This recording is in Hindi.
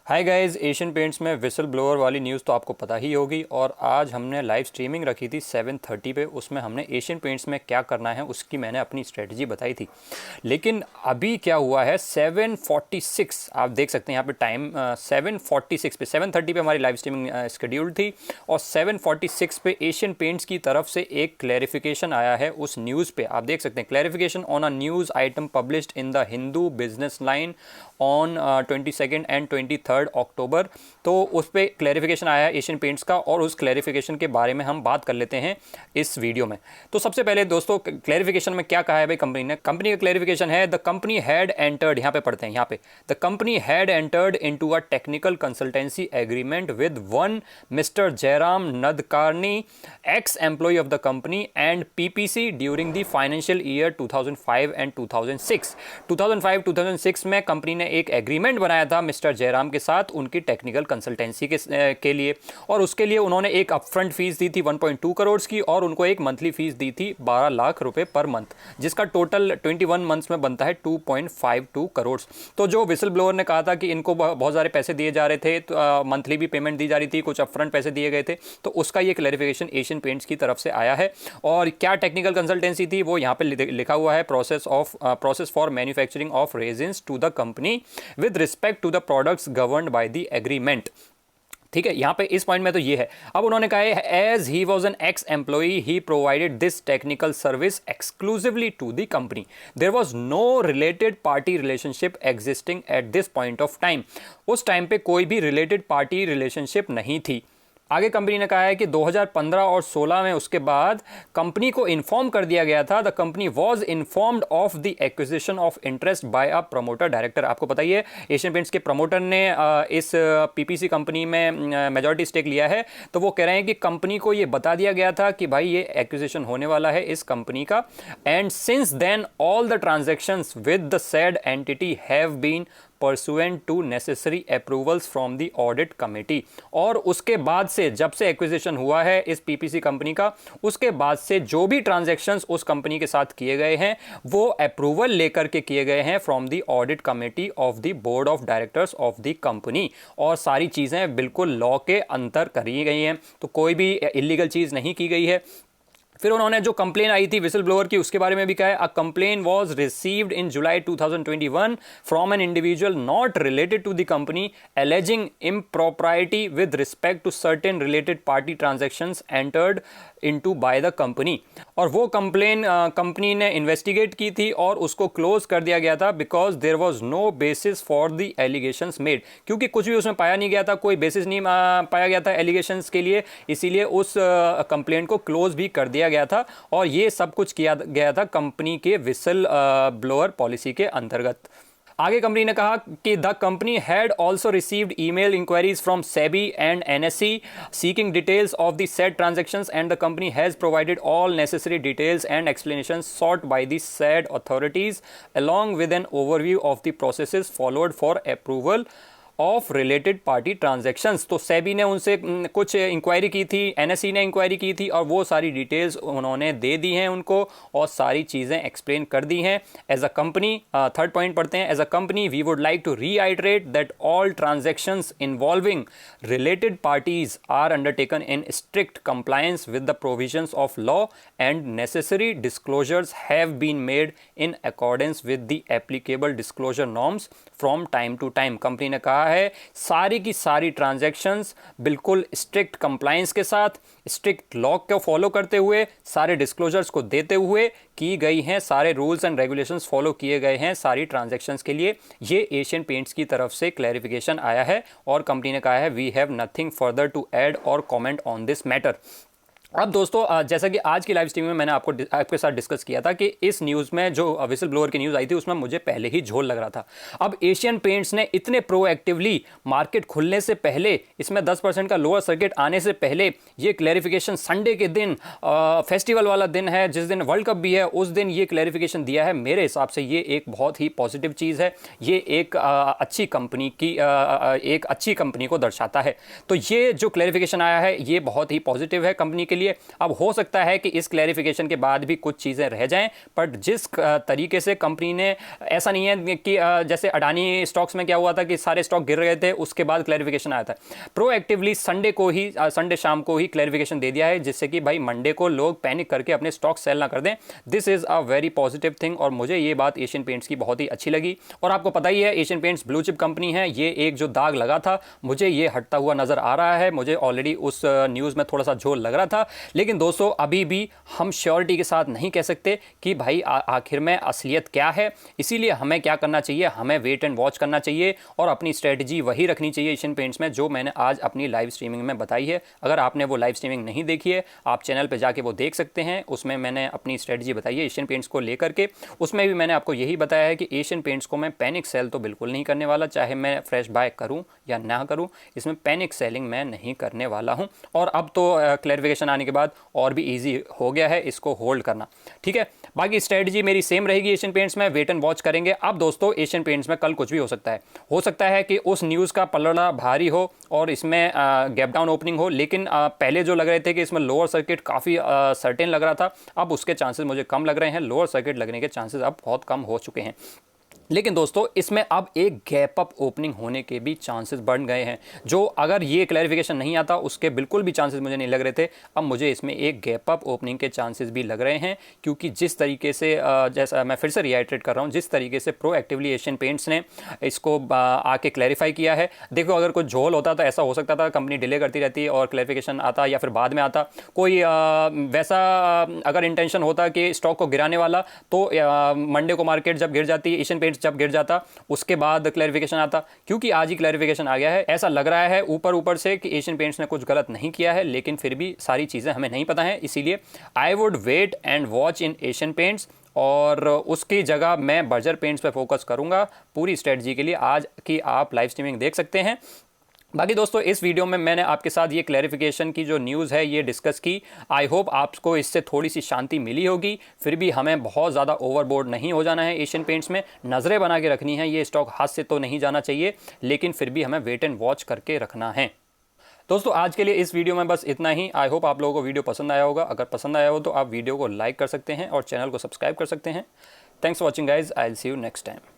हाय गाइस, एशियन पेंट्स में विसल ब्लोअर वाली न्यूज़ तो आपको पता ही होगी। और आज हमने लाइव स्ट्रीमिंग रखी थी 7:30 पे। उसमें हमने एशियन पेंट्स में क्या करना है उसकी मैंने अपनी स्ट्रेटजी बताई थी। लेकिन अभी क्या हुआ है, 7:46 आप देख सकते हैं यहाँ पे टाइम, 7:46 पे, 7:30 पे हमारी लाइव स्ट्रीमिंग शेड्यूल्ड थी और 7:46 पे एशियन पेंट्स की तरफ से एक क्लैरिफिकेशन आया है उस न्यूज़ पे। आप देख सकते हैं, clarification on a news item published in the Hindu business line on 22 and 23 अक्टूबर। तो उस पर क्लैरिफिकेशन आया है एशियन पेंट्स का और उस क्लैरिफिकेशन के बारे में हम बात कर लेते हैं इस वीडियो में। तो सबसे पहले दोस्तों, क्लैरिफिकेशन में क्या कहा है भाई कंपनी ने। कंपनी का क्लैरिफिकेशन है, द कंपनी हैड एंटर्ड, यहाँ पे पढ़ते हैं, यहाँ पे the company had entered into a technical consultancy agreement with one mister Jairam Nadkarni, ex employee of the company and PPC during the financial year 2005 and 2006। 2005-2006 में कंपनी ने एक एग्रीमेंट बनाया था मिस्टर जयराम के साथ उनकी टेक्निकल कंसल्टेंसी के लिए, और उसके लिए उन्होंने एक अपफ्रंट फीस दी थी 1.2 करोड़ की और उनको एक मंथली फीस दी थी 12 लाख रुपए पर मंथ, जिसका टोटल 21 मंथ्स में बनता है 2.52 करोड़। तो जो विसल ब्लोअर ने कहा था कि इनको बहुत सारे पैसे दिए जा रहे थे, तो मंथली भी पेमेंट दी जा रही थी, कुछ अपफ्रंट पैसे दिए गए थे, तो उसका ये क्लैरिफिकेशन एशियन पेंट्स की तरफ से आया है। और क्या टेक्निकल कंसल्टेंसी थी वो यहाँ पे लिखा हुआ है, process for manufacturing of resins to the company with respect to the products governed by the agreement. ठीक है, यहाँ पे इस पॉइंट में तो ये है। अब उन्होंने कहा है, as he was an ex employee he provided this technical service exclusively to the company, there was no related party relationship existing at this point of time. उस टाइम पे कोई भी रिलेटेड पार्टी रिलेशनशिप नहीं थी। आगे कंपनी ने कहा है कि 2015 और 16 में उसके बाद कंपनी को इन्फॉर्म कर दिया गया था, the company was informed of the acquisition of interest by a promoter director. आपको पता ही है, एशियन पेंट्स के प्रमोटर ने इस पीपीसी कंपनी में मेजॉरिटी स्टेक लिया है। तो वो कह रहे हैं कि कंपनी को ये बता दिया गया था कि भाई ये एक्विजिशन होने वाला है इस कंपनी का, and since then all the transactions with the said entity have been pursuant to necessary approvals from the audit committee। और उसके बाद से, जब से एक्विजिशन हुआ है इस पीपीसी कंपनी का, उसके बाद से जो भी ट्रांजैक्शंस उस कंपनी के साथ किए गए हैं वो अप्रूवल लेकर के किए गए हैं from the audit committee of the board of directors of the company, और सारी चीज़ें बिल्कुल लॉ के अंतर करी गई हैं, तो कोई भी इलीगल चीज़ नहीं की गई है। फिर उन्होंने जो कंप्लेन आई थी विसल ब्लोअर की उसके बारे में भी कहा है, a complaint was received in July 2021 from an individual not related to the company alleging impropriety with respect to certain related party transactions entered into by the company. और वो कंप्लेन कंपनी ने इन्वेस्टिगेट की थी और उसको क्लोज कर दिया गया था because there was no basis for the allegations made, क्योंकि कुछ भी उसमें पाया नहीं गया था, कोई बेसिस नहीं पाया गया था एलिगेशंस के लिए, इसीलिए उस कंप्लेन को क्लोज भी कर दिया गया था। और ये सब कुछ किया गया था कंपनी के विसल ब्लोअर पॉलिसी के अंतर्गत। आगे कंपनी ने कहा कि the company had also received email inquiries from SEBI and NSC seeking details of the said transactions and the company has provided all necessary details and explanation sought by the said authorities along with an overview of the processes followed for approval of related party transactions. तो सेबी ने उनसे कुछ इंक्वायरी की थी, एनएससी ने इंक्वायरी की थी, और वो सारी डिटेल्स उन्होंने दे दी हैं उनको और सारी चीज़ें एक्सप्लेन कर दी हैं। As a company, third point पढ़ते हैं, as a company we would like to reiterate that all transactions involving related parties are undertaken in strict compliance with the provisions of law and necessary disclosures have been made in accordance with the applicable disclosure norms from time to time. Company ने कहा है सारी की सारी ट्रांजैक्शंस बिल्कुल स्ट्रिक्ट कंप्लायंस के साथ, स्ट्रिक्ट लॉ को फॉलो करते हुए, सारे डिस्क्लोजर्स को देते हुए की गई हैं, सारे रूल्स एंड रेगुलेशंस फॉलो किए गए हैं सारी ट्रांजैक्शंस के लिए। ये एशियन पेंट्स की तरफ से क्लैरिफिकेशन आया है और कंपनी ने कहा है we have nothing further to add और कमेंट ऑन दिस मैटर। अब दोस्तों, जैसा कि आज की लाइव स्ट्रीम में मैंने आपके साथ डिस्कस किया था कि इस न्यूज़ में जो विसल ब्लोअर की न्यूज़ आई थी उसमें मुझे पहले ही झोल लग रहा था। अब एशियन पेंट्स ने इतने प्रोएक्टिवली मार्केट खुलने से पहले, इसमें 10% का लोअर सर्किट आने से पहले, ये क्लैरिफिकेशन संडे के दिन, फेस्टिवल वाला दिन है जिस दिन वर्ल्ड कप भी है, उस दिन ये क्लैरिफिकेशन दिया है। मेरे हिसाब से ये एक बहुत ही पॉजिटिव चीज़ है, ये एक अच्छी कंपनी की एक अच्छी कंपनी को दर्शाता है। तो ये जो क्लैरिफिकेशन आया है ये बहुत ही पॉजिटिव है कंपनी के लिए। अब हो सकता है कि इस क्लैरिफिकेशन के बाद भी कुछ चीज़ें रह जाएं, बट जिस तरीके से कंपनी ने, ऐसा नहीं है कि जैसे अडानी स्टॉक्स में क्या हुआ था कि सारे स्टॉक गिर रहे थे उसके बाद क्लैरिफिकेशन आया था, प्रोएक्टिवली संडे शाम को ही क्लैरिफिकेशन दे दिया है, जिससे कि भाई मंडे को लोग पैनिक करके अपने स्टॉक सेल ना कर दें। This is a very positive thing और मुझे ये बात एशियन पेंट्स की बहुत ही अच्छी लगी। और आपको पता ही है Asian paints blue chip company है, ये एक जो दाग लगा था मुझे ये हटता हुआ नजर आ रहा है। मुझे ऑलरेडी उस न्यूज़ में थोड़ा सा झोल लग रहा था, लेकिन दोस्तों अभी भी हम श्योरिटी के साथ नहीं कह सकते कि भाई आखिर में असलियत क्या है। इसीलिए हमें क्या करना चाहिए, हमें वेट एंड वॉच करना चाहिए और अपनी स्ट्रेटजी वही रखनी चाहिए एशियन पेंट्स में जो मैंने आज अपनी लाइव स्ट्रीमिंग में बताई है। अगर आपने वो लाइव स्ट्रीमिंग नहीं देखी है, आप चैनल पे जाके वो देख सकते हैं। उसमें मैंने अपनी स्ट्रेटजी बताई है एशियन पेंट्स को लेकर के। उसमें भी मैंने आपको यही बताया है कि एशियन पेंट्स को मैं पैनिक सेल तो बिल्कुल नहीं करने वाला, चाहे मैं फ्रेश बाय करूं या ना करूं, इसमें पैनिक सेलिंग मैं नहीं करने वाला हूं। और अब तो क्लैरिफिकेशन आने के बाद और भी ईजी हो गया है इसको होल्ड करना, ठीक है। बाकी स्ट्रेटजी मेरी सेम रहेगी एशियन पेंट्स में, वेट एंड वॉच करेंगे। अब दोस्तों एशियन पेंट्स में कल कुछ भी हो सकता है कि उस न्यूज़ का पलड़ा भारी हो और इसमें गैप डाउन ओपनिंग हो, लेकिन पहले जो लग रहे थे कि इसमें लोअर सर्किट काफ़ी सर्टेन लग रहा था, अब उसके चांसेस मुझे कम लग रहे हैं। लोअर सर्किट लगने के चांसेस अब बहुत कम हो चुके हैं। लेकिन दोस्तों इसमें अब एक गैप अप ओपनिंग होने के भी चांसेस बढ़ गए हैं, जो अगर ये क्लैरिफिकेशन नहीं आता उसके बिल्कुल भी चांसेस मुझे नहीं लग रहे थे। अब मुझे इसमें एक गैप अप ओपनिंग के चांसेस भी लग रहे हैं, क्योंकि जिस तरीके से जैसा मैं फिर से रिआइट्रेट कर रहा हूँ, जिस तरीके से प्रोएक्टिवली एशियन पेंट्स ने इसको आके क्लैरिफाई किया है। देखो अगर कुछ झोल होता तो ऐसा हो सकता था कंपनी डिले करती रहती और क्लैरिफिकेशन आता या फिर बाद में आता, कोई वैसा अगर इंटेंशन होता कि स्टॉक को गिराने वाला, तो मंडे को मार्केट जब गिर जाती, एशियन पेंट्स जब गिर जाता, उसके बाद क्लैरिफिकेशन आता। क्योंकि आज ही क्लैरिफिकेशन आ गया है, ऐसा लग रहा है ऊपर से कि एशियन पेंट्स ने कुछ गलत नहीं किया है, लेकिन फिर भी सारी चीज़ें हमें नहीं पता है। इसीलिए I would wait and watch in Asian Paints और उसकी जगह मैं बर्जर पेंट्स पे फोकस करूंगा पूरी स्ट्रेटजी के लिए। आज की आप लाइव स्ट्रीमिंग देख सकते हैं। बाकी दोस्तों इस वीडियो में मैंने आपके साथ ये क्लैरिफिकेशन की जो न्यूज़ है ये डिस्कस की। आई होप आपको इससे थोड़ी सी शांति मिली होगी। फिर भी हमें बहुत ज़्यादा ओवरबोर्ड नहीं हो जाना है एशियन पेंट्स में, नज़रें बना के रखनी है। ये स्टॉक हाथ से तो नहीं जाना चाहिए, लेकिन फिर भी हमें वेट एंड वॉच करके रखना है। दोस्तों आज के लिए इस वीडियो में बस इतना ही। आई होप आप लोगों को वीडियो पसंद आया होगा। अगर पसंद आया हो तो आप वीडियो को लाइक कर सकते हैं और चैनल को सब्सक्राइब कर सकते हैं। Thanks for watching guys, I will see you next time.